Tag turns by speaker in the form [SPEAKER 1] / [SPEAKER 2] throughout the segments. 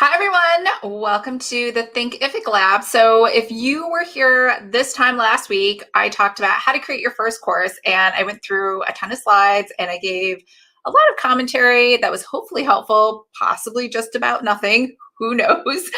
[SPEAKER 1] Hi, everyone. Welcome to the Thinkific Lab. So if you were here this time last week, I talked about how to create your first course, and I went through a ton of slides and I gave a lot of commentary that was hopefully helpful, possibly just about nothing. Who knows?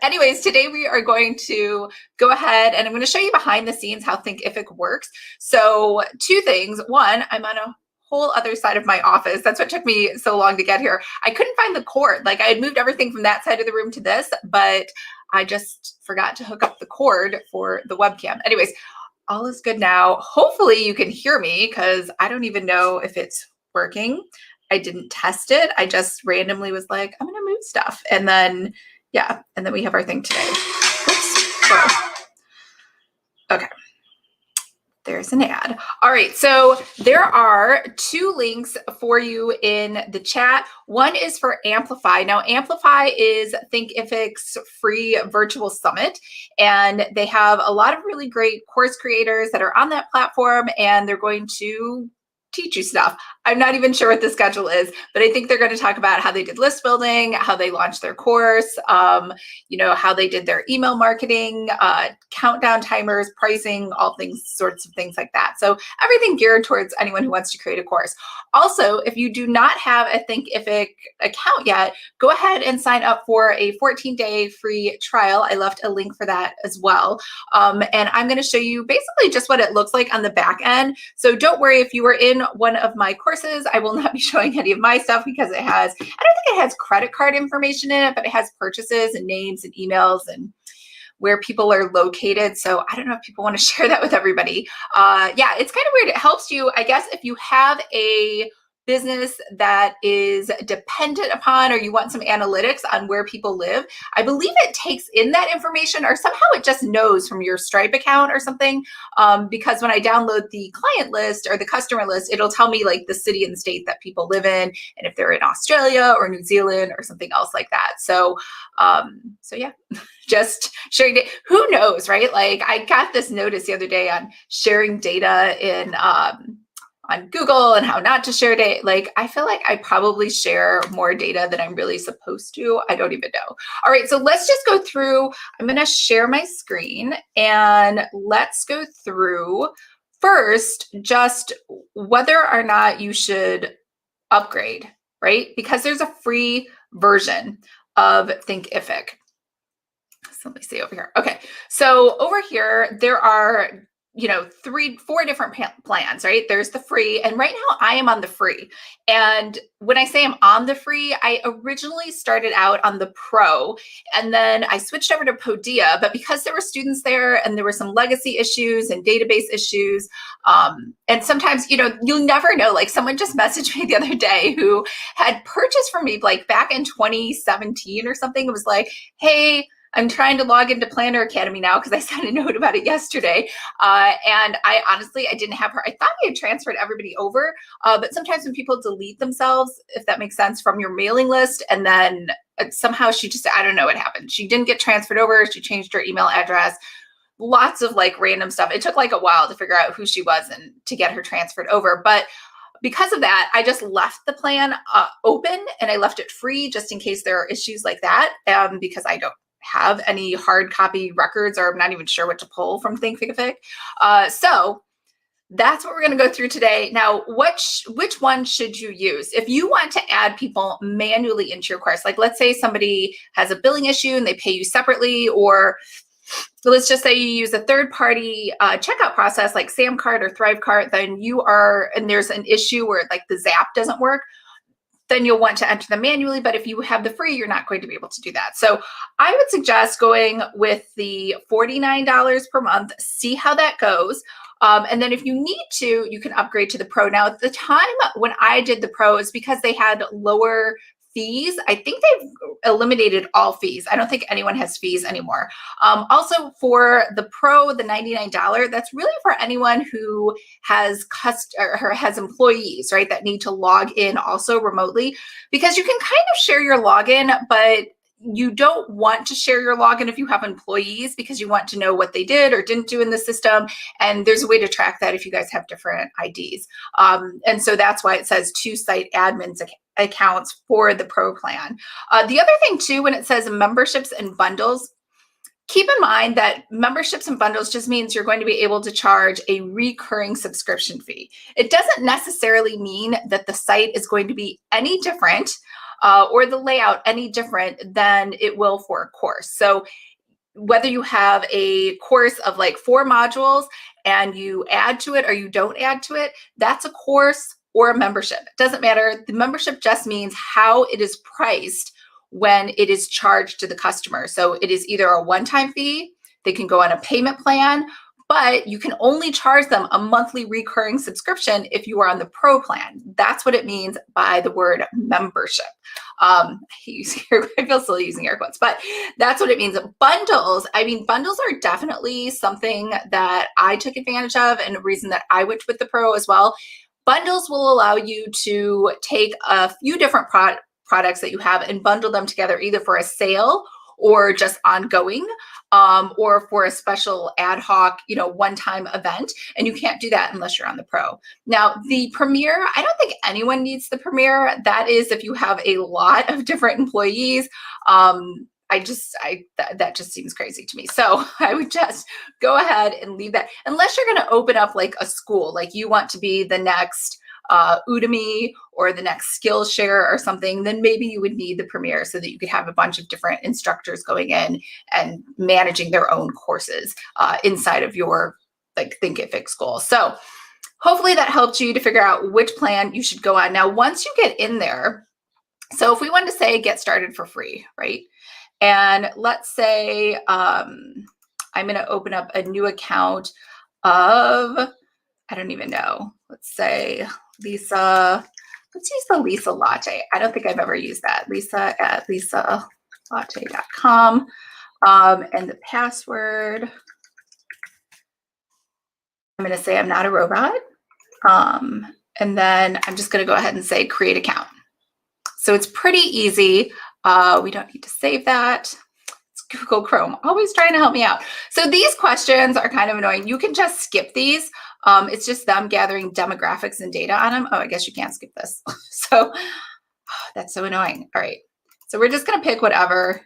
[SPEAKER 1] Anyways, today we are going to go ahead and I'm going to show you behind the scenes how Thinkific works. So two things. One, I'm on a whole other side of my office. That's what took me so long to get here. I couldn't find the cord. Like I had moved everything from that side of the room to this, but I just forgot to hook up the cord for the webcam. Anyways, all is good now. Hopefully you can hear me because I don't even know if it's working. I didn't test it. I just randomly was like, I'm gonna move stuff. And then, yeah, and then we have our thing today. Oops. Whoa. Okay. There's an ad. All right, so there are two links for you in the chat. One is for Amplify. Now, Amplify is Thinkific's free virtual summit, and they have a lot of really great course creators that are on that platform, and they're going to teach you stuff. I'm not even sure what the schedule is, but I think they're going to talk about how they did list building, how they launched their course, how they did their email marketing, countdown timers, pricing, all things, sorts of things like that. So everything geared towards anyone who wants to create a course. Also, if you do not have a Thinkific account yet, go ahead and sign up for a 14-day free trial. I left a link for that as well. And I'm going to show you basically just what it looks like on the back end. So don't worry if you were in one of my courses, I will not be showing any of my stuff because it has, I don't think it has credit card information in it, but it has purchases and names and emails and where people are located. So I don't know if people want to share that with everybody. Yeah, it's kind of weird. It helps you, I guess, if you have a business that is dependent upon, or you want some analytics on where people live. I believe it takes in that information, or somehow it just knows from your Stripe account or something. Because when I download the client list or the customer list, it'll tell me like the city and state that people live in, and if they're in Australia or New Zealand or something else like that. So yeah, just sharing it. Who knows, right? Like I got this notice the other day on sharing data in on Google and how not to share data. Like, I feel like I probably share more data than I'm really supposed to. I don't even know. All right, so let's just go through. I'm going to share my screen and let's go through first just whether or not you should upgrade, right? Because there's a free version of Thinkific. So let me see over here. Okay, so over here, there are 4 different plans, right? There's the free, and right now I am on the free. And when I say I'm on the free, I originally started out on the pro, and then I switched over to Podia, but because there were students there and there were some legacy issues and database issues, and sometimes, you'll never know, like someone just messaged me the other day who had purchased from me like back in 2017 or something. It was like, hey, I'm trying to log into Planner Academy now because I sent a note about it yesterday. And I didn't have her. I thought I had transferred everybody over. But sometimes when people delete themselves, if that makes sense, from your mailing list, and then somehow she just, I don't know what happened. She didn't get transferred over. She changed her email address. Lots of like random stuff. It took like a while to figure out who she was and to get her transferred over. But because of that, I just left the plan open and I left it free just in case there are issues like that, because I don't have any hard copy records, or I'm not even sure what to pull from Thinkific. So that's what we're going to go through today. Now, which one should you use? If you want to add people manually into your course, like let's say somebody has a billing issue and they pay you separately, or let's just say you use a third-party checkout process like Samcart or Thrivecart, then and there's an issue where like the Zap doesn't work, then you'll want to enter them manually. But if you have the free, you're not going to be able to do that. So I would suggest going with the $49 per month, see how that goes. And then if you need to, you can upgrade to the pro. Now, at the time when I did the pro, is because they had lower fees. I think they've eliminated all fees. I don't think anyone has fees anymore. Also for the pro, the $99, that's really for anyone who has has employees, right, that need to log in also remotely, because you can kind of share your login, but you don't want to share your login if you have employees, because you want to know what they did or didn't do in the system. And there's a way to track that if you guys have different IDs. And so that's why it says 2 site admins accounts for the Pro plan. The other thing too, when it says memberships and bundles, keep in mind that memberships and bundles just means you're going to be able to charge a recurring subscription fee. It doesn't necessarily mean that the site is going to be any different or the layout any different than it will for a course. So whether you have a course of like 4 modules and you add to it or you don't add to it, that's a course or a membership. It doesn't matter. The membership just means how it is priced when it is charged to the customer. So it is either a one-time fee, they can go on a payment plan, but you can only charge them a monthly recurring subscription if you are on the Pro plan. That's what it means by the word membership. I feel silly using air quotes, but that's what it means. Bundles, I mean, bundles are definitely something that I took advantage of, and a reason that I went with the Pro as well. Bundles will allow you to take a few different products that you have and bundle them together, either for a sale or just ongoing, or for a special ad hoc, one-time event. And you can't do that unless you're on the Pro. Now, the Premier, I don't think anyone needs the Premier. That is if you have a lot of different employees. That just seems crazy to me. So I would just go ahead and leave that, unless you're going to open up like a school, like you want to be the next Udemy or the next Skillshare or something, then maybe you would need the Premier so that you could have a bunch of different instructors going in and managing their own courses inside of your like Thinkific school. So hopefully that helped you to figure out which plan you should go on. Now, once you get in there, so if we wanted to say get started for free, right? And let's say I'm going to open up a new account of, I don't even know, let's say Lisa, let's use the Lisa Latte. I don't think I've ever used that. Lisa at lisalatte.com. And the password, I'm going to say I'm not a robot. And then I'm just going to go ahead and say create account. So it's pretty easy. We don't need to save that. It's Google Chrome, always trying to help me out. So these questions are kind of annoying. You can just skip these. It's just them gathering demographics and data on them. Oh, I guess you can't skip this. So that's so annoying. All right. So we're just going to pick whatever.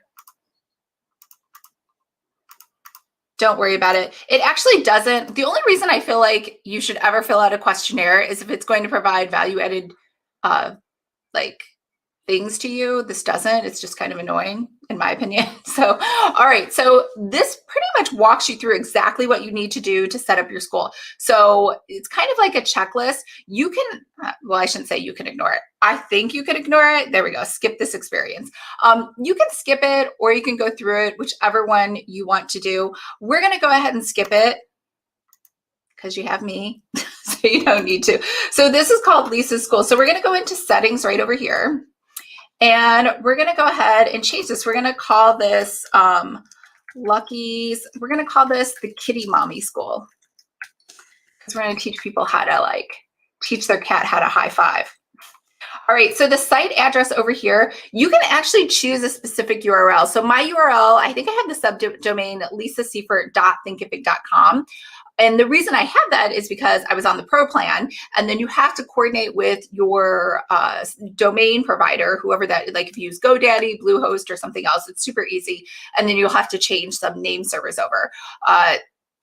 [SPEAKER 1] Don't worry about it. It actually doesn't. The only reason I feel like you should ever fill out a questionnaire is if it's going to provide value-added like things to you. This doesn't. It's just kind of annoying, in my opinion. So, all right. So this pretty much walks you through exactly what you need to do to set up your school. So it's kind of like a checklist. You can, well, I shouldn't say you can ignore it. I think you can ignore it. There we go. Skip this experience. You can skip it or you can go through it, whichever one you want to do. We're going to go ahead and skip it because you have me, so you don't need to. So this is called Lisa's School. So we're going to go into settings right over here. And we're going to go ahead and change this. We're going to call this Lucky's. We're going to call this the Kitty Mommy School, because we're going to teach people how to teach their cat how to high five. All right, so the site address over here, you can actually choose a specific URL. So my URL, I think I have the subdomain lisaseifert.thinkific.com. And the reason I have that is because I was on the Pro plan, and then you have to coordinate with your domain provider, whoever that, like if you use GoDaddy, Bluehost, or something else, it's super easy. And then you'll have to change some name servers over.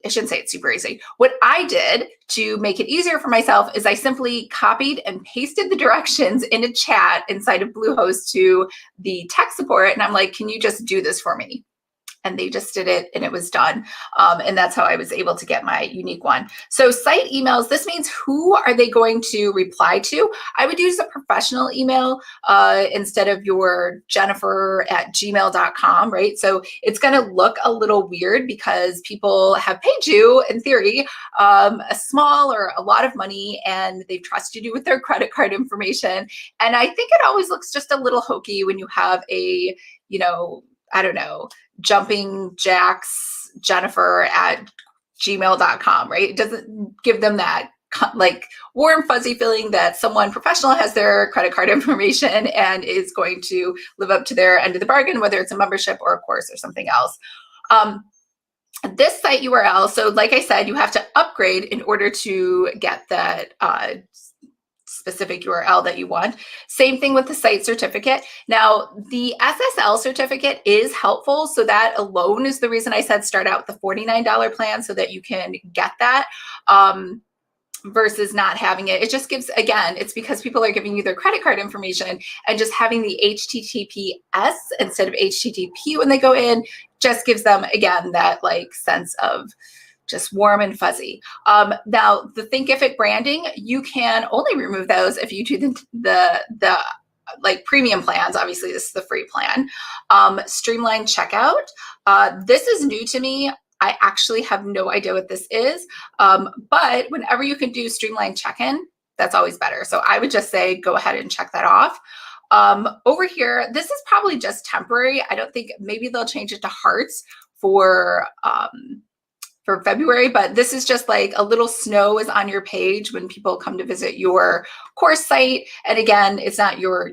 [SPEAKER 1] I shouldn't say it's super easy. What I did to make it easier for myself is I simply copied and pasted the directions in a chat inside of Bluehost to the tech support. And I'm like, can you just do this for me? And they just did it and it was done. And that's how I was able to get my unique one. So site emails, this means who are they going to reply to? I would use a professional email instead of your jennifer@gmail.com, right? So it's going to look a little weird because people have paid you, in theory, a small or a lot of money, and they've trusted you with their credit card information. And I think it always looks just a little hokey when you have a, I don't know, jumping jacks Jennifer@gmail.com, right? It doesn't give them that like warm, fuzzy feeling that someone professional has their credit card information and is going to live up to their end of the bargain, whether it's a membership or a course or something else. This site URL, so like I said, you have to upgrade in order to get that specific URL that you want. Same thing with the site certificate. Now, the Ssl certificate is helpful. So that alone is the reason I said start out with the $49 plan so that you can get that. Versus not having it. It just gives, again, it's because people are giving you their credit card information, and just having the HTTPS instead of HTTP when they go in just gives them, again, that like sense of just warm and fuzzy. Now, the Thinkific branding, you can only remove those if you do the like premium plans. Obviously, this is the free plan. Streamline Checkout. This is new to me. I actually have no idea what this is, but whenever you can do Streamline check-in, that's always better. So I would just say, go ahead and check that off. Over here, this is probably just temporary. I don't think, maybe they'll change it to hearts for February, but this is just like a little snow is on your page when people come to visit your course site. And again, it's not your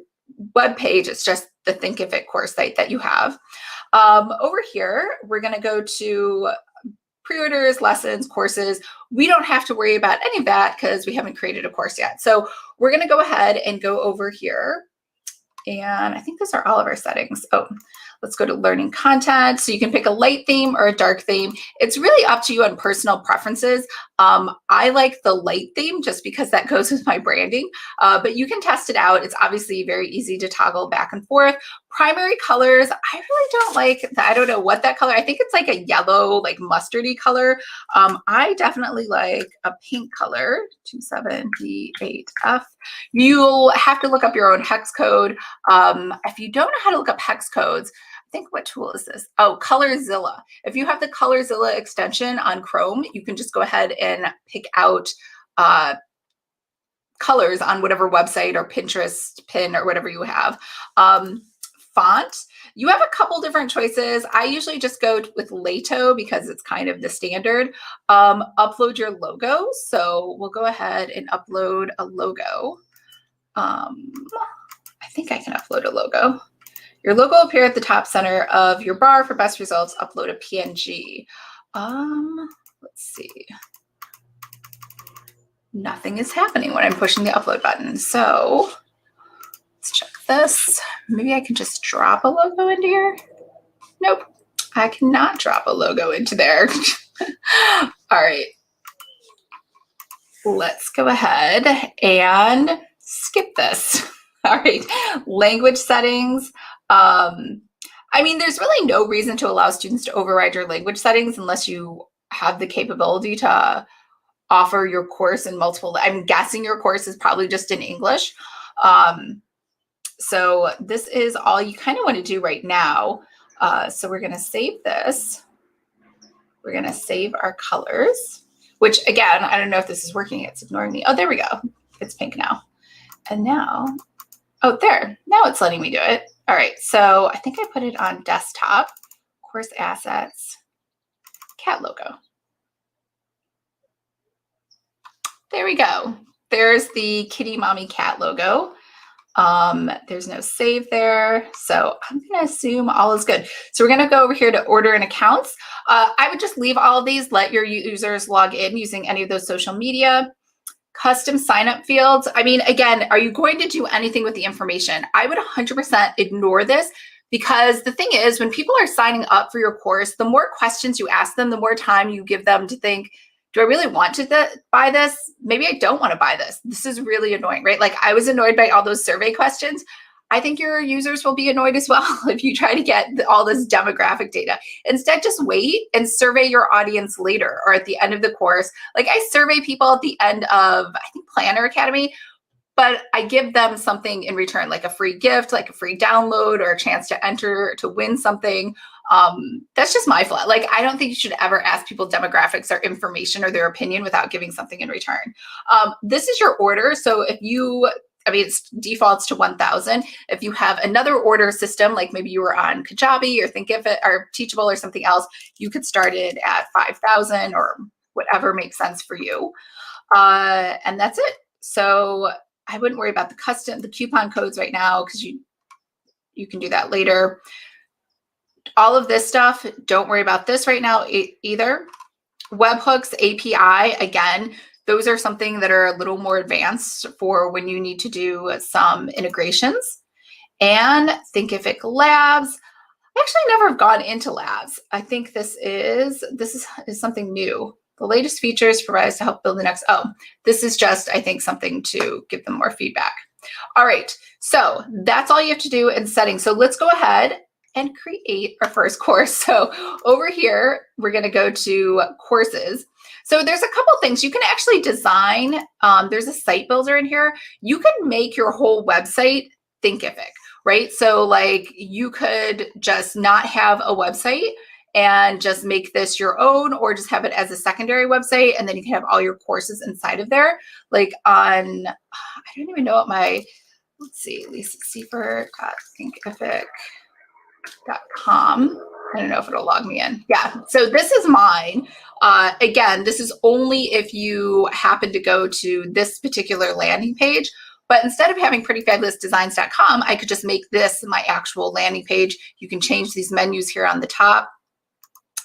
[SPEAKER 1] web page, it's just the Thinkific course site that you have. Over here, we're going to go to pre-orders, lessons, courses. We don't have to worry about any of that because we haven't created a course yet. So we're going to go ahead and go over here. And I think those are all of our settings. Oh, let's go to learning content. So you can pick a light theme or a dark theme. It's really up to you on personal preferences. I like the light theme just because that goes with my branding, but you can test it out. It's obviously very easy to toggle back and forth. Primary colors, I really don't like, I don't know what that color, I think it's like a yellow, like mustardy color. I definitely like a pink color, 27D8F. You'll have to look up your own hex code. If you don't know how to look up hex codes, I think, what tool is this? Oh, Colorzilla. If you have the Colorzilla extension on Chrome, you can just go ahead and pick out colors on whatever website or Pinterest pin or whatever you have. Font, you have a couple different choices. I usually just go with Lato because it's kind of the standard. Upload your logo. So we'll go ahead and upload a logo. I think I can upload a logo. Your logo will appear at the top center of your bar. For best results, upload a PNG. Let's see. Nothing is happening when I'm pushing the upload button. So let's check this. Maybe I can just drop a logo into here. Nope, I cannot drop a logo into there. All right. Let's go ahead and skip this. All right, language settings. I mean, there's really no reason to allow students to override your language settings unless you have the capability to offer your course in multiple. I'm guessing your course is probably just in English. So this is all you kind of want to do right now. So we're going to save this. We're going to save our colors, which again, I don't know if this is working. It's ignoring me. Oh, there we go. It's pink now. And now, oh, there. Now it's letting me do it. All right. So I think I put it on desktop, course assets, cat logo. There we go. There's the kitty mommy cat logo. There's no save there. So I'm going to assume all is good. So we're going to go over here to order and accounts. I would just leave all of these, let your users log in using any of those social media. Custom sign-up fields. I mean, again, are you going to do anything with the information? I would 100% ignore this because the thing is, when people are signing up for your course, the more questions you ask them, the more time you give them to think, do I really want to buy this? Maybe I don't want to buy this. This is really annoying, right? Like I was annoyed by all those survey questions. I think your users will be annoyed as well if you try to get all this demographic data. Instead, just wait and survey your audience later or at the end of the course. Like I survey people at the end of, I think, Planner Academy, but I give them something in return, like a free gift, like a free download or a chance to enter to win something. That's just my flaw. Like, I don't think you should ever ask people demographics or information or their opinion without giving something in return. This is your order. So if you, I mean, it defaults to 1,000. If you have another order system, like maybe you were on Kajabi or Thinkific or Teachable or something else, you could start it at 5,000 or whatever makes sense for you. And that's it. So I wouldn't worry about the coupon codes right now, because you can do that later. All of this stuff, don't worry about this right now either. Webhooks, API, again, those are something that are a little more advanced for when you need to do some integrations. And Thinkific Labs. I actually never have gone into labs. I think this is something new. The latest features provided to help build the next. Oh, this is just, I think, something to give them more feedback. All right, so that's all you have to do in settings. So let's go ahead and create our first course. So over here, we're going to go to courses. So there's a couple things you can actually design. There's a site builder in here. You can make your whole website Thinkific, right? So like you could just not have a website and just make this your own, or just have it as a secondary website, and then you can have all your courses inside of there. Like on, I don't even know what my, let's see, lisasiefer.thinkific.com. I don't know if it'll log me in. Yeah, so this is mine. Again, this is only if you happen to go to this particular landing page. But instead of having prettyfabulous.designs.com, I could just make this my actual landing page. You can change these menus here on the top.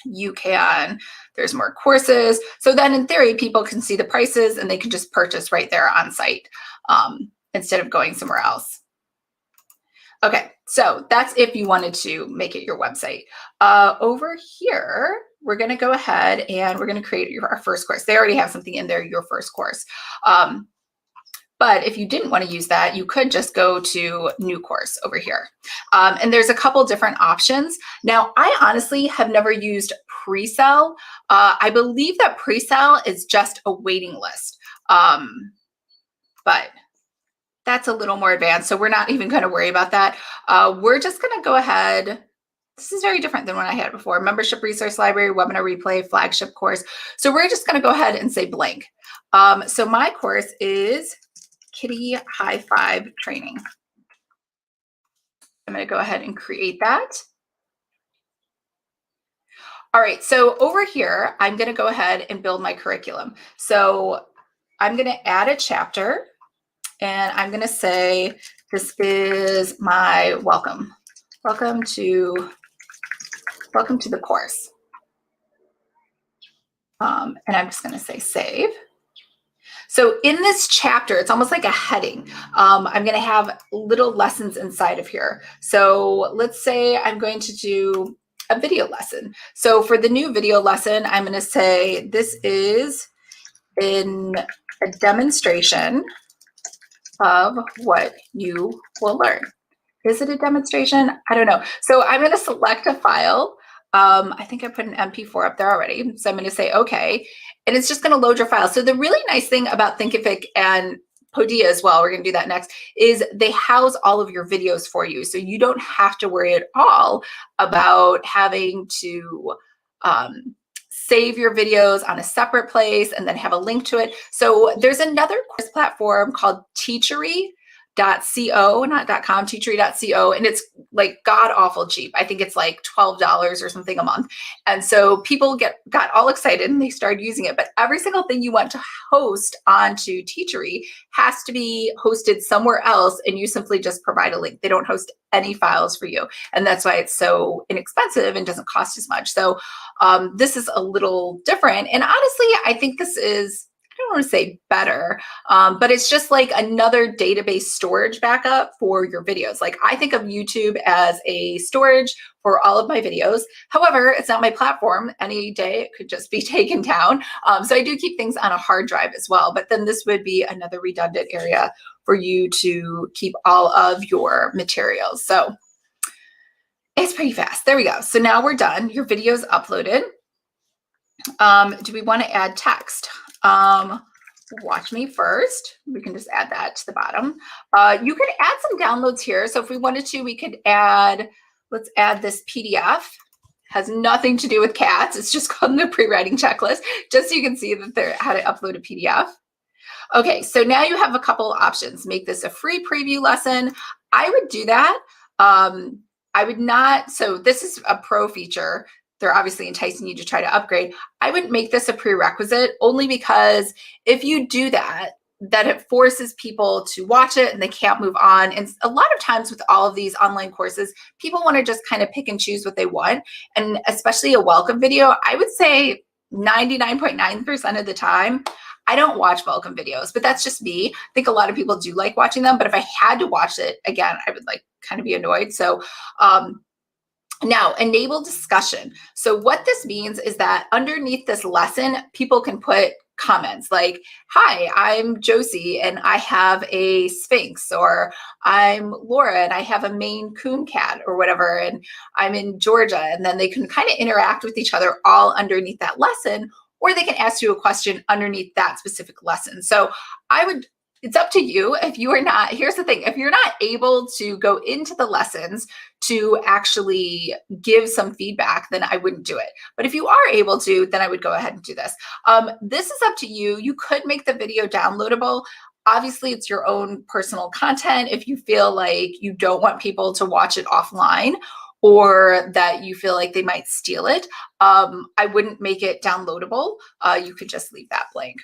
[SPEAKER 1] You can, there's more courses. So then in theory, people can see the prices and they can just purchase right there on site instead of going somewhere else. Okay, so that's if you wanted to make it your website. Over here, we're going to go ahead and we're going to create our first course. They already have something in there, your first course. But if you didn't want to use that, you could just go to new course over here. And there's a couple different options. Now, I honestly have never used pre-sell. I believe that pre-sell is just a waiting list. But that's a little more advanced, so we're not even going to worry about that. We're just going to go ahead. This is very different than what I had before. Membership resource library, webinar replay, flagship course. So we're just going to go ahead and say blank. So my course is Kitty High Five Training. I'm going to go ahead and create that. All right, so over here, I'm going to go ahead and build my curriculum. So I'm going to add a chapter, and I'm going to say, this is my welcome. Welcome to the course. And I'm just going to say save. So in this chapter, it's almost like a heading. I'm going to have little lessons inside of here. So let's say I'm going to do a video lesson. So for the new video lesson, I'm going to say this is in a demonstration of what you will learn. Is it a demonstration? I don't know. So I'm going to select a file. I think I put an MP4 up there already. So I'm going to say, okay. And it's just going to load your file. So the really nice thing about Thinkific and Podia as well, we're going to do that next, is they house all of your videos for you. So you don't have to worry at all about having to save your videos on a separate place and then have a link to it. So there's another course platform called Teachery.co, not .com, Teachery.co, and it's like god awful cheap. I think it's like $12 or something a month. And so people got all excited and they started using it. But every single thing you want to host onto Teachery has to be hosted somewhere else, and you simply just provide a link. They don't host any files for you. And that's why it's so inexpensive and doesn't cost as much. So this is a little different. And honestly, I think this is, I don't want to say better, but it's just like another database storage backup for your videos. Like I think of YouTube as a storage for all of my videos. However, it's not my platform. Any day it could just be taken down. So I do keep things on a hard drive as well, but then this would be another redundant area for you to keep all of your materials. So it's pretty fast. There we go. So now we're done. Your video's uploaded. Do we want to add text? Watch me first. We can just add that to the bottom. You could add some downloads here. So if we wanted to, we could add, let's add this PDF. Has nothing to do with cats. It's just called the pre-writing checklist, just so you can see that there how to upload a PDF. Okay, so now you have a couple options. Make this a free preview lesson. I would do that. I would not, so this is a pro feature. they're obviously enticing you to try to upgrade. I wouldn't make this a prerequisite, only because if you do that, that it forces people to watch it and they can't move on. And a lot of times with all of these online courses, people want to just kind of pick and choose what they want. And especially a welcome video, I would say 99.9% of the time, I don't watch welcome videos, but that's just me. I think a lot of people do like watching them, but if I had to watch it again, I would like kind of be annoyed. So now, enable discussion. So what this means is that underneath this lesson, people can put comments like, hi, I'm Josie and I have a Sphinx, or I'm Laura and I have a Maine Coon cat, or whatever, and I'm in Georgia. And then they can kind of interact with each other all underneath that lesson, or they can ask you a question underneath that specific lesson. So it's up to you. If you are not, here's the thing, if you're not able to go into the lessons to actually give some feedback, then I wouldn't do it. But if you are able to, then I would go ahead and do this. This is up to you. You could make the video downloadable. Obviously, it's your own personal content. If you feel like you don't want people to watch it offline, or that you feel like they might steal it, I wouldn't make it downloadable. You could just leave that blank.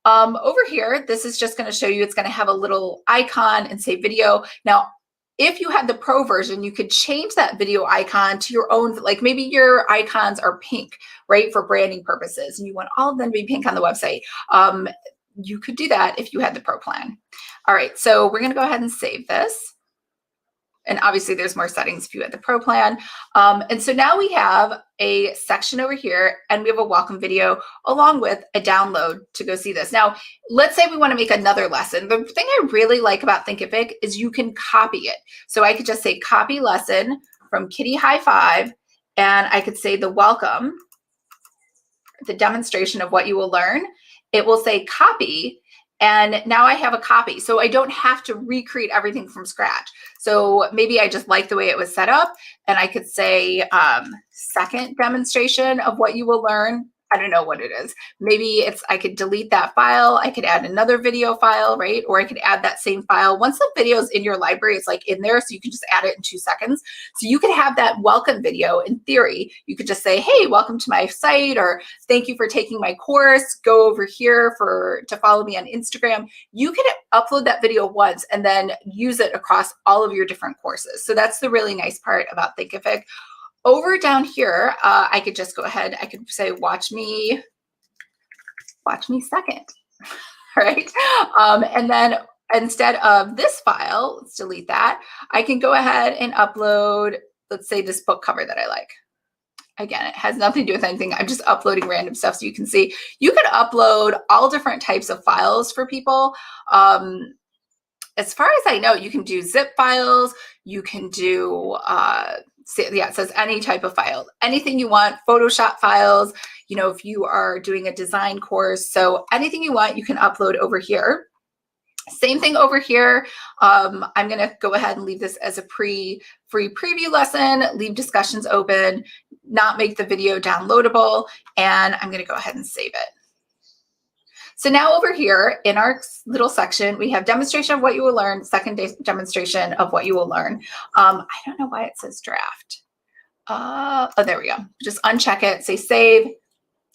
[SPEAKER 1] Over here, this is just going to show you, it's going to have a little icon and say video. Now, if you had the pro version, you could change that video icon to your own, like maybe your icons are pink, right, for branding purposes, and you want all of them to be pink on the website. You could do that if you had the pro plan. All right, so we're going to go ahead and save this. And obviously there's more settings if you had the pro plan. And so now we have a section over here and we have a welcome video along with a download to go see this. Now, let's say we want to make another lesson. The thing I really like about Thinkific is you can copy it. So I could just say copy lesson from Kitty High Five, and I could say the welcome, the demonstration of what you will learn. It will say copy. And now I have a copy, so I don't have to recreate everything from scratch. So maybe I just like the way it was set up, and I could say second demonstration of what you will learn. I don't know what it is. Maybe I could delete that file. I could add another video file, right? Or I could add that same file. Once the video is in your library, it's like in there, so you can just add it in 2 seconds. So you could have that welcome video. In theory, you could just say, hey, welcome to my site, or thank you for taking my course. Go over here to follow me on Instagram. You could upload that video once and then use it across all of your different courses. So that's the really nice part about Thinkific. Over down here, I could just go ahead. I could say, watch me second, right? And then instead of this file, let's delete that. I can go ahead and upload, let's say, this book cover that I like. Again, it has nothing to do with anything. I'm just uploading random stuff so you can see. You could upload all different types of files for people. As far as I know, you can do zip files. You can do yeah, it says any type of file, anything you want, Photoshop files, you know, if you are doing a design course. So anything you want, you can upload over here. Same thing over here. I'm going to go ahead and leave this as a free preview lesson, leave discussions open, not make the video downloadable, and I'm going to go ahead and save it. So now over here in our little section, we have demonstration of what you will learn, second demonstration of what you will learn. I don't know why it says draft. Oh, there we go. Just uncheck it, say save,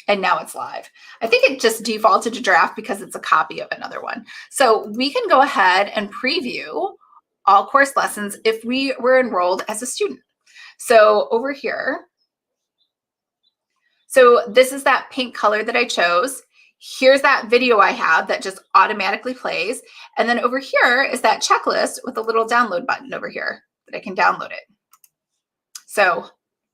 [SPEAKER 1] and now it's live. I think it just defaulted to draft because it's a copy of another one. So we can go ahead and preview all course lessons if we were enrolled as a student. So over here, so this is that pink color that I chose. Here's that video I have that just automatically plays. And then over here is that checklist with a little download button over here that I can download it. So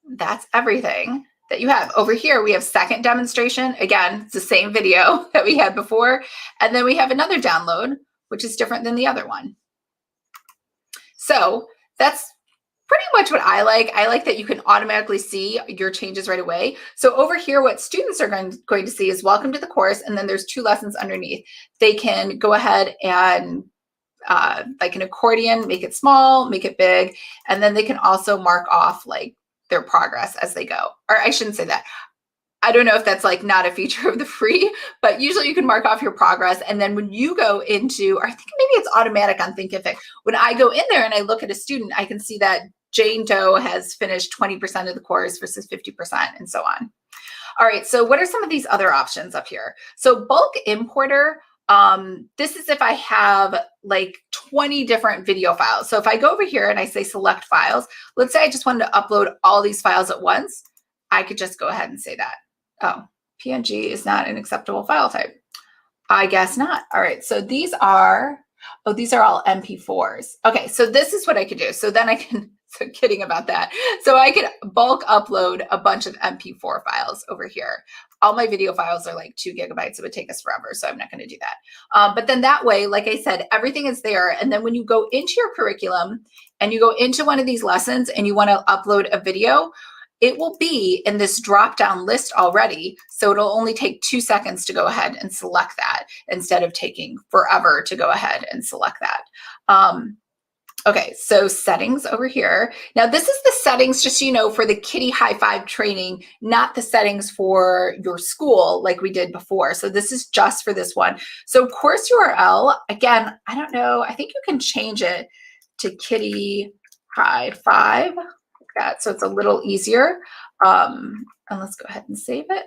[SPEAKER 1] that's everything that you have. Over here, we have second demonstration. Again, it's the same video that we had before. And then we have another download, which is different than the other one. So that's pretty much what I like. I like that you can automatically see your changes right away. So over here, what students are going to see is welcome to the course, and then there's 2 lessons underneath. They can go ahead and like an accordion, make it small, make it big, and then they can also mark off like their progress as they go. Or I shouldn't say that. I don't know if that's like not a feature of the free, but usually you can mark off your progress. And then when you go into, or I think maybe it's automatic on Thinkific, when I go in there and I look at a student, I can see that Jane Doe has finished 20% of the course versus 50% and so on. All right, so what are some of these other options up here? So bulk importer, this is if I have like 20 different video files. So if I go over here and I say select files, let's say I just wanted to upload all these files at once, I could just go ahead and say that. Oh, PNG is not an acceptable file type. I guess not. All right, so these are all MP4s. Okay, so this is what I could do. So then I can, so kidding about that. So I could bulk upload a bunch of MP4 files over here. All my video files are like 2 gigabytes. It would take us forever, so I'm not going to do that. But then that way, like I said, everything is there. And then when you go into your curriculum and you go into one of these lessons and you want to upload a video, it will be in this drop-down list already. So it'll only take 2 seconds to go ahead and select that instead of taking forever to go ahead and select that. Okay, so settings over here. Now this is the settings, just so you know, for the Kitty High Five training, not the settings for your school like we did before. So this is just for this one. So course URL, again, I don't know, I think you can change it to Kitty High Five. That, so it's a little easier. And let's go ahead and save it.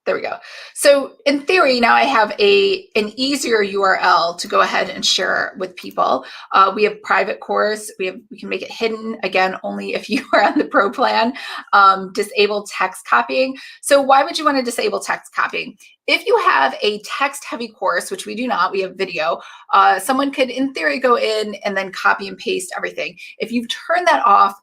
[SPEAKER 1] There we go. So in theory, now I have an easier URL to go ahead and share with people. We have private course. We can make it hidden, again, only if you are on the pro plan. Disable text copying. So why would you want to disable text copying? If you have a text-heavy course, which we do not, we have video, someone could, in theory, go in and then copy and paste everything. If you've turned that off,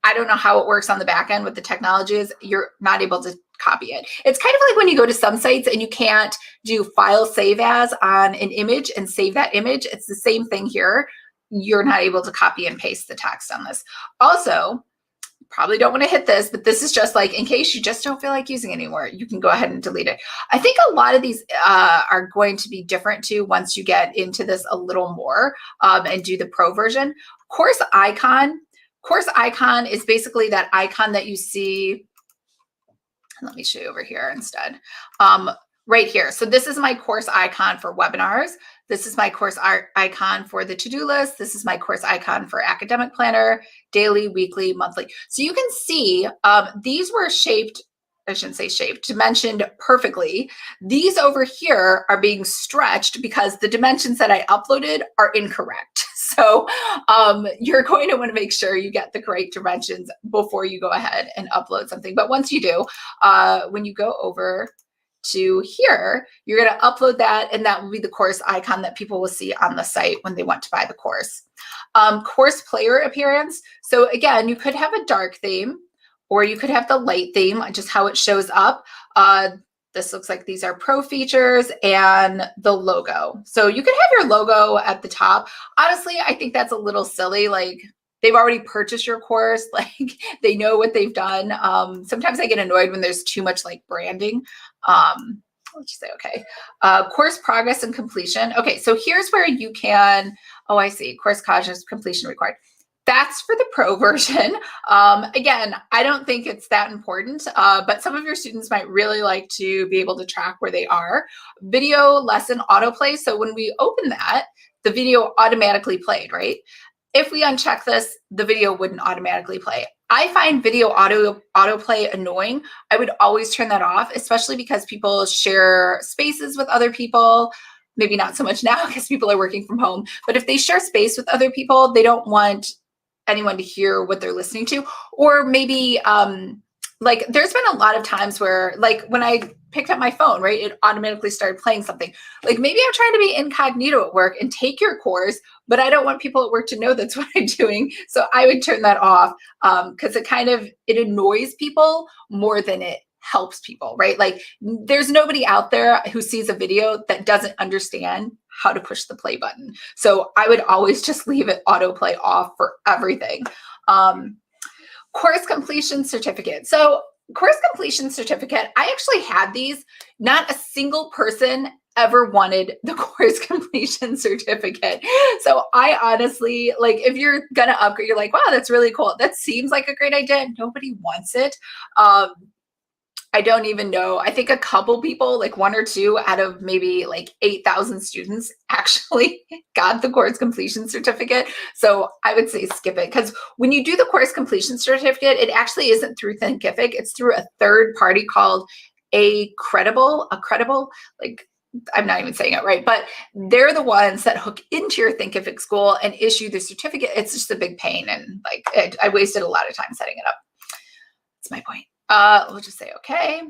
[SPEAKER 1] I don't know how it works on the back end with the technologies, you're not able to copy it. It's kind of like when you go to some sites and you can't do file save as on an image and save that image. It's the same thing here. You're not able to copy and paste the text on this. Also, probably don't want to hit this, but this is just like in case you just don't feel like using it anymore, you can go ahead and delete it. I think a lot of these are going to be different too once you get into this a little more and do the pro version. Course icon. Course icon is basically that icon that you see. Let me show you over here instead. Right here. So this is my course icon for webinars. This is my course icon for the to-do list. This is my course icon for academic planner, daily, weekly, monthly. So you can see these were shaped, I shouldn't say shaped, dimensioned perfectly. These over here are being stretched because the dimensions that I uploaded are incorrect. So you're going to want to make sure you get the correct dimensions before you go ahead and upload something. But once you do, when you go over to here, you're going to upload that, and that will be the course icon that people will see on the site when they want to buy the course. Course player appearance. So again, you could have a dark theme, or you could have the light theme, just how it shows up. This looks like these are pro features and the logo. So you could have your logo at the top. Honestly, I think that's a little silly. Like, they've already purchased your course. Like, they know what they've done. Sometimes I get annoyed when there's too much like branding. Let's just say, okay. Course progress and completion. Okay, so here's where you can, oh, I see, course progress completion required. That's for the pro version. Again, I don't think it's that important, but some of your students might really like to be able to track where they are. Video lesson autoplay. So when we open that, the video automatically played, right? If we uncheck this, the video wouldn't automatically play. I find video autoplay annoying. I would always turn that off, especially because people share spaces with other people. Maybe not so much now because people are working from home, but if they share space with other people, they don't want anyone to hear what they're listening to. Or maybe like there's been a lot of times where, like when I picked up my phone, right, it automatically started playing something. Like maybe I'm trying to be incognito at work and take your course, but I don't want people at work to know that's what I'm doing. So I would turn that off because it annoys people more than it helps people, right? Like there's nobody out there who sees a video that doesn't understand how to push the play button. So I would always just leave it autoplay off for everything. Course completion certificate. So course completion certificate, I actually had these. Not a single person ever wanted the course completion certificate. So I honestly, like if you're gonna upgrade, you're like, wow, that's really cool. That seems like a great idea. Nobody wants it. I don't even know. I think a couple people, like one or two out of maybe like 8,000 students actually got the course completion certificate. So I would say skip it, because when you do the course completion certificate, it actually isn't through Thinkific. It's through a third party called a credible, like I'm not even saying it right, but they're the ones that hook into your Thinkific school and issue the certificate. It's just a big pain. And like I wasted a lot of time setting it up. That's my point. We'll just say, okay.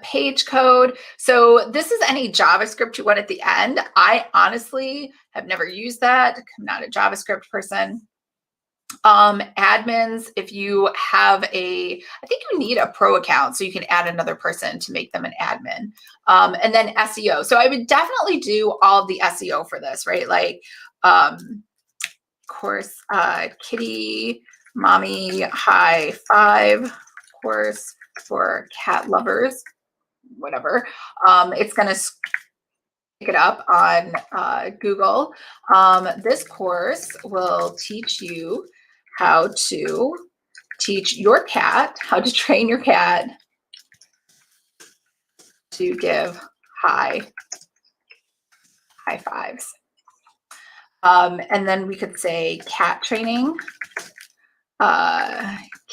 [SPEAKER 1] Page code. So this is any JavaScript you want at the end. I honestly have never used that. I'm not a JavaScript person. Admins, if you have I think you need a pro account so you can add another person to make them an admin. And then SEO. So I would definitely do all of the SEO for this, right? Like, course, kitty, mommy, high five, course for cat lovers, whatever. It's going to pick it up on Google. This course will teach you how to teach your cat, how to train your cat to give high fives. And then we could say cat training,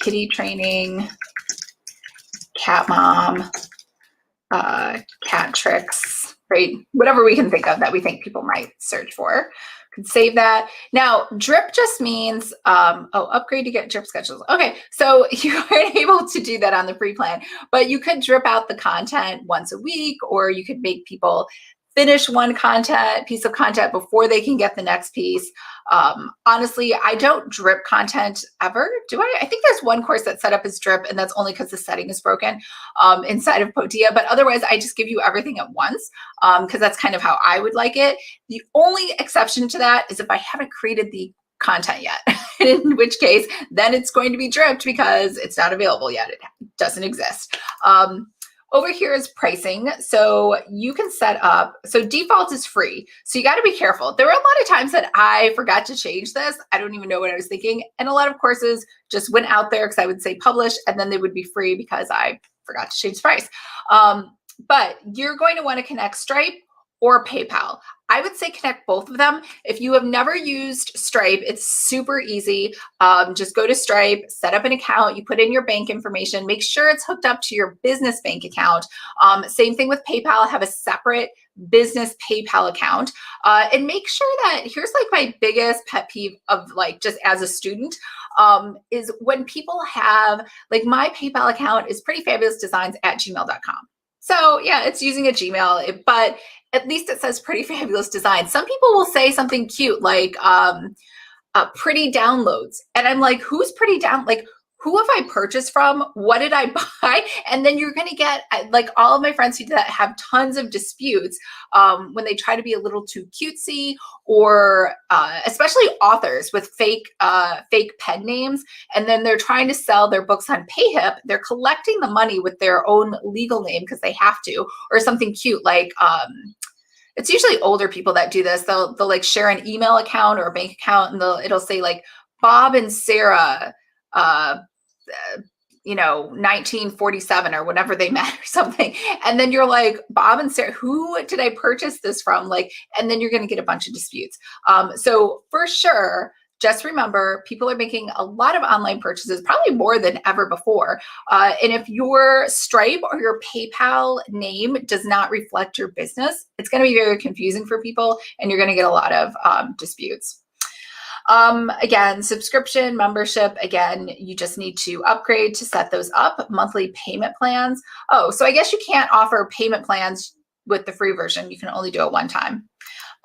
[SPEAKER 1] kitty training, cat mom, cat tricks, right? Whatever we can think of that we think people might search for. Could save that. Now, drip just means, upgrade to get drip schedules. Okay, so you aren't able to do that on the free plan, but you could drip out the content once a week, or you could make people finish one piece of content before they can get the next piece. Honestly, I don't drip content ever, do I? I think there's one course that's set up as drip, and that's only because the setting is broken inside of Podia. But otherwise, I just give you everything at once, because that's kind of how I would like it. The only exception to that is if I haven't created the content yet, in which case, then it's going to be dripped because it's not available yet. It doesn't exist. Over here is pricing. So you can set up, so default is free. So you got to be careful. There were a lot of times that I forgot to change this. I don't even know what I was thinking. And a lot of courses just went out there because I would say publish, and then they would be free because I forgot to change the price. But you're going to want to connect Stripe or PayPal. I would say connect both of them. If you have never used Stripe, it's super easy. Just go to Stripe, set up an account, you put in your bank information, make sure it's hooked up to your business bank account. Same thing with PayPal, have a separate business PayPal account. And make sure that, here's like my biggest pet peeve of like, just as a student, is when people have, like my PayPal account is prettyfabulousdesigns@gmail.com. So yeah, it's using a Gmail, but at least it says Pretty Fabulous Design. Some people will say something cute like pretty downloads. And I'm like, who's pretty down? Like, who have I purchased from? What did I buy? And then you're going to get, like, all of my friends who do that have tons of disputes when they try to be a little too cutesy, or especially authors with fake pen names. And then they're trying to sell their books on PayHip. They're collecting the money with their own legal name because they have to, or something cute like, it's usually older people that do this. They'll like share an email account or a bank account, and it'll say like Bob and Sarah, 1947 or whenever they met or something. And then you're like, Bob and Sarah, who did I purchase this from? Like, and then you're going to get a bunch of disputes. So for sure, just remember, people are making a lot of online purchases, probably more than ever before. And if your Stripe or your PayPal name does not reflect your business, it's going to be very confusing for people, and you're going to get a lot of disputes. Again, subscription, membership, again, you just need to upgrade to set those up. Monthly payment plans. Oh, so I guess you can't offer payment plans with the free version. You can only do it one time.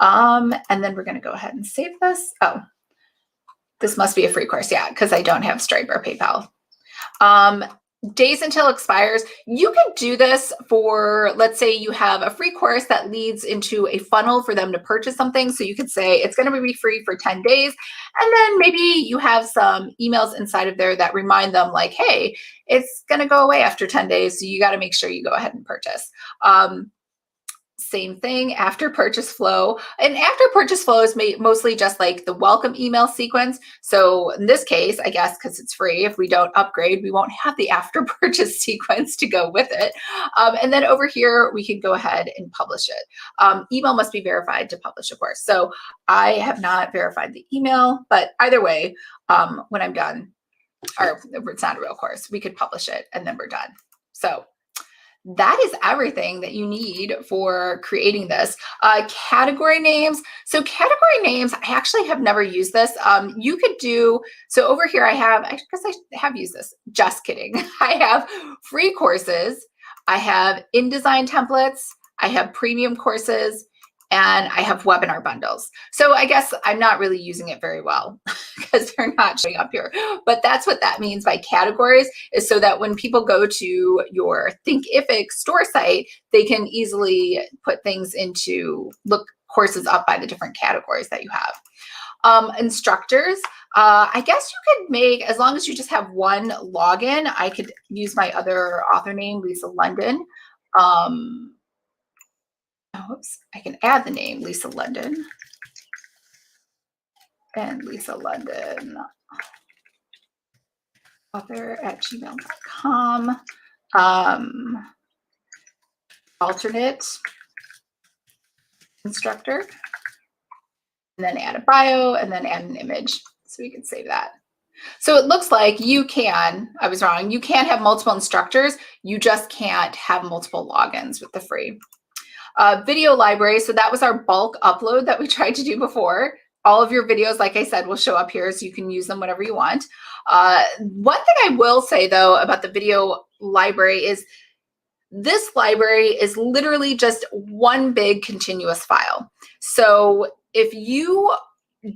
[SPEAKER 1] And then we're going to go ahead and save this. Oh, this must be a free course. Yeah, because I don't have Stripe or PayPal. Days until expires. You can do this for, let's say you have a free course that leads into a funnel for them to purchase something. So you could say it's going to be free for 10 days. And then maybe you have some emails inside of there that remind them like, hey, it's going to go away after 10 days. So you got to make sure you go ahead and purchase. Same thing, after purchase flow. And after purchase flow is mostly just like the welcome email sequence. So in this case, I guess because it's free, if we don't upgrade, we won't have the after purchase sequence to go with it. And then over here, we can go ahead and publish it. Email must be verified to publish, of course. So I have not verified the email, but either way, when I'm done, or it's not a real course, we could publish it and then we're done. So that is everything that you need for creating this. Category names. So category names, I actually have never used this. You could do, so over here I guess I have used this. Just kidding. I have free courses. I have InDesign templates. I have premium courses. And I have webinar bundles. So I guess I'm not really using it very well because they're not showing up here. But that's what that means by categories, is so that when people go to your Thinkific store site, they can easily put things into, look courses up by the different categories that you have. Instructors, I guess you could make, as long as you just have one login, I could use my other author name, Lisa London. Oops, I can add the name Lisa London and Lisa London author@gmail.com. Alternate instructor, and then add a bio and then add an image. So we can save that. So it looks like you can, I was wrong, you can have multiple instructors. You just can't have multiple logins with the free. Video library. So that was our bulk upload that we tried to do before. All of your videos, like I said, will show up here so you can use them whenever you want. One thing I will say though about the video library is this library is literally just one big continuous file. So if you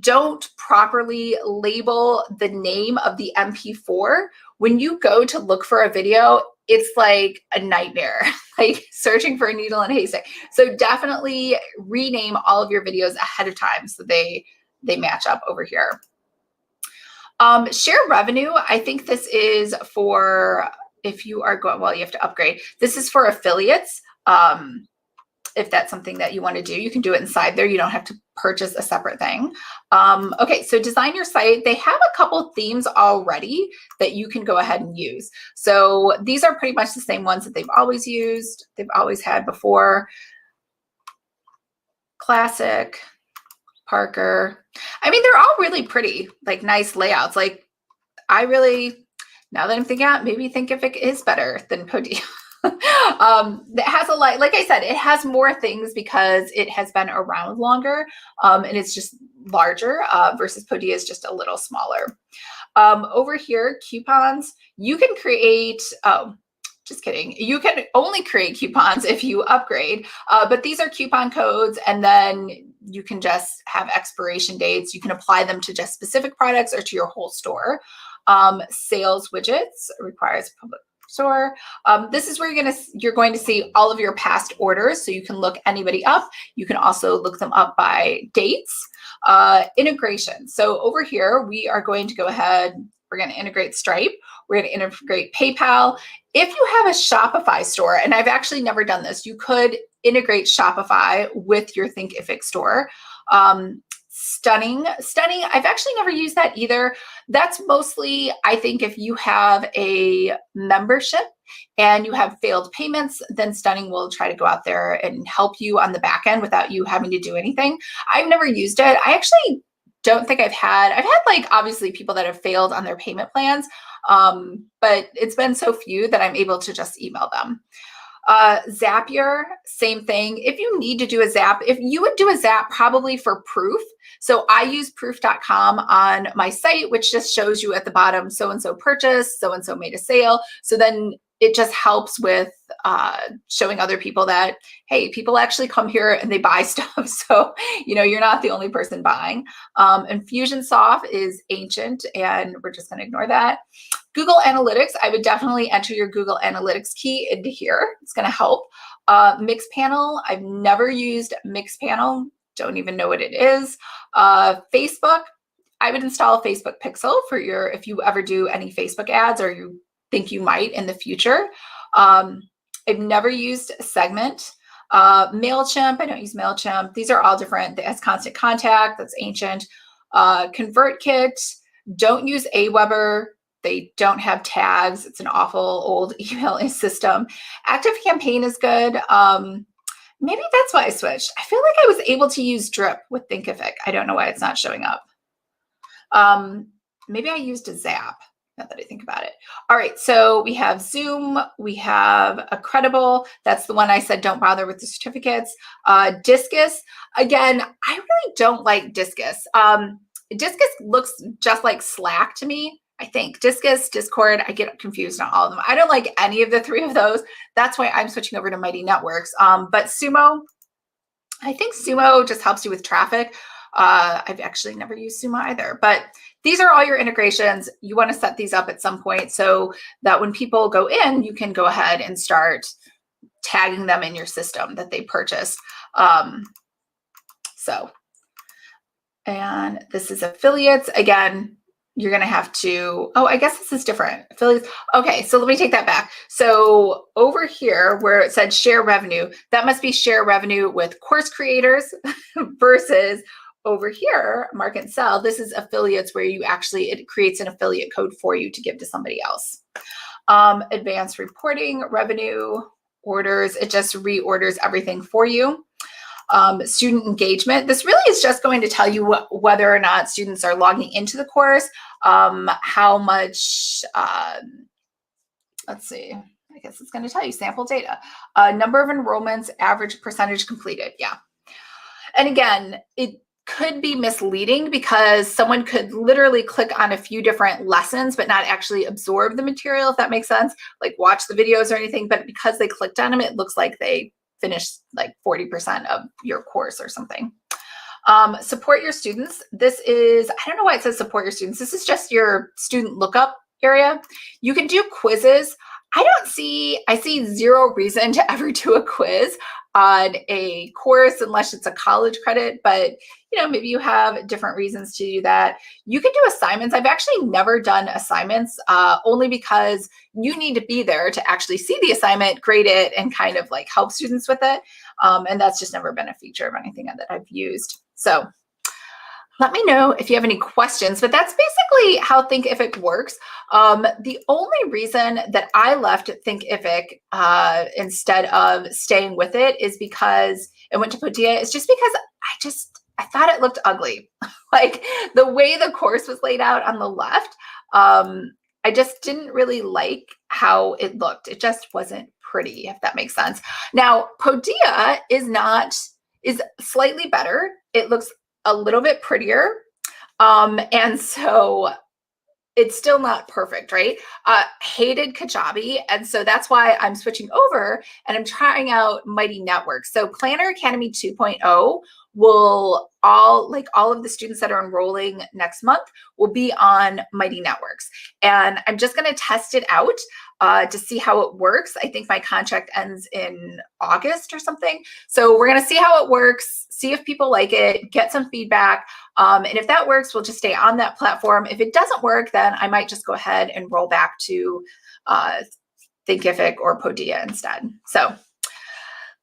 [SPEAKER 1] don't properly label the name of the MP4, when you go to look for a video, it's like a nightmare, like searching for a needle in a haystack. So definitely rename all of your videos ahead of time so they match up over here. Share revenue. I think this is for, if you are going, well, you have to upgrade. This is for affiliates. If that's something that you want to do, you can do it inside there. You don't have to purchase a separate thing. Okay, so design your site. They have a couple themes already that you can go ahead and use. So these are pretty much the same ones that they've always used, they've always had before. Classic, Parker. I mean, they're all really pretty, like nice layouts. Like I really, now that I'm thinking out, maybe Thinkific is better than Podia. It has a lot, like I said, it has more things because it has been around longer, and it's just larger versus Podia is just a little smaller. Over here, coupons, you can create, just kidding. You can only create coupons if you upgrade, but these are coupon codes, and then you can just have expiration dates. You can apply them to just specific products or to your whole store. Sales widgets requires public store. This is where you're going to see all of your past orders, so you can look anybody up. You can also look them up by dates. Integration. So over here, we are going to go ahead. We're going to integrate Stripe. We're going to integrate PayPal. If you have a Shopify store, and I've actually never done this, you could integrate Shopify with your Thinkific store. Stunning. I've actually never used that either. That's mostly, I think, if you have a membership and you have failed payments, then Stunning will try to go out there and help you on the back end without you having to do anything. I've never used it. I actually don't think I've had like obviously people that have failed on their payment plans, but it's been so few that I'm able to just email them. Zapier, same thing. If you need to do a Zap, if you would do a Zap probably for proof. So I use proof.com on my site, which just shows you at the bottom, so-and-so purchased, so-and-so made a sale. So then it just helps with showing other people that, hey, people actually come here and they buy stuff. So, you're not the only person buying. Infusionsoft is ancient, and we're just going to ignore that. Google Analytics, I would definitely enter your Google Analytics key into here. It's going to help. Mixpanel, I've never used Mixpanel. Don't even know what it is. Facebook, I would install a Facebook Pixel for if you ever do any Facebook ads or you think you might in the future. I've never used Segment. MailChimp, I don't use MailChimp. These are all different. As Constant Contact, that's ancient. ConvertKit, don't use Aweber. They don't have tags. It's an awful old email system. ActiveCampaign is good. Maybe that's why I switched. I feel like I was able to use Drip with Thinkific. I don't know why it's not showing up. Maybe I used a Zap, now that I think about it. All right, so we have Zoom, we have a Credible. That's the one I said don't bother with the certificates. Discus, again, I really don't like Discus. Discus looks just like Slack to me. I think Discus, Discord, I get confused on all of them. I don't like any of the three of those. That's why I'm switching over to Mighty Networks. But Sumo, I think Sumo just helps you with traffic. I've actually never used Sumo either, but these are all your integrations. You want to set these up at some point so that when people go in, you can go ahead and start tagging them in your system that they purchased. And this is affiliates. Again, you're going to have to, oh, I guess this is different. Affiliates. Okay, so let me take that back. So over here where it said share revenue, that must be share revenue with course creators versus over here, market and sell, this is affiliates where you actually, it creates an affiliate code for you to give to somebody else. Advanced reporting, revenue, orders, it just reorders everything for you. Student engagement, this really is just going to tell you whether or not students are logging into the course, how much, let's see, I guess it's going to tell you sample data, number of enrollments, average percentage completed. Yeah. And again, it could be misleading because someone could literally click on a few different lessons, but not actually absorb the material, if that makes sense, like watch the videos or anything. But because they clicked on them, it looks like they finished like 40% of your course or something. Support your students. This is, I don't know why it says support your students. This is just your student lookup area. You can do quizzes. I see zero reason to ever do a quiz on a course unless it's a college credit, but you know, maybe you have different reasons to do that. You can do assignments. I've actually never done assignments only because you need to be there to actually see the assignment, grade it, and kind of like help students with it. And that's just never been a feature of anything that I've used. So let me know if you have any questions, but that's basically how Thinkific works. The only reason that I left Thinkific instead of staying with it is because it went to Podia. It's just because I thought it looked ugly. Like the way the course was laid out on the left, I just didn't really like how it looked. It just wasn't pretty, if that makes sense. Now, Podia is slightly better. It looks a little bit prettier. And so it's still not perfect, right? Hated Kajabi. And so that's why I'm switching over and I'm trying out Mighty Networks. So Planner Academy 2.0 will all of the students that are enrolling next month will be on Mighty Networks. And I'm just going to test it out to see how it works. I think my contract ends in August or something. So we're going to see how it works, see if people like it, get some feedback. And if that works, we'll just stay on that platform. If it doesn't work, then I might just go ahead and roll back to Thinkific or Podia instead. So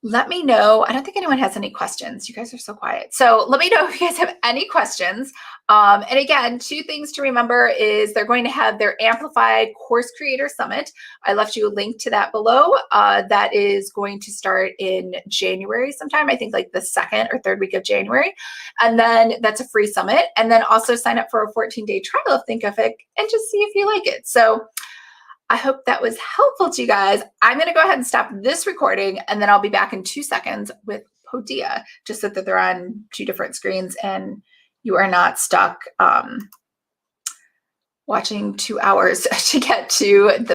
[SPEAKER 1] let me know. I don't think anyone has any questions. You guys are so quiet. So let me know if you guys have any questions. And again, 2 things to remember is they're going to have their Amplify Course Creator Summit. I left you a link to that below. That is going to start in January sometime, I think like the 2nd or 3rd week of January. And then that's a free summit. And then also sign up for a 14-day trial of Thinkific and just see if you like it. So I hope that was helpful to you guys. I'm going to go ahead and stop this recording, and then I'll be back in 2 seconds with Podia, just so that they're on 2 different screens and you are not stuck watching 2 hours to get to the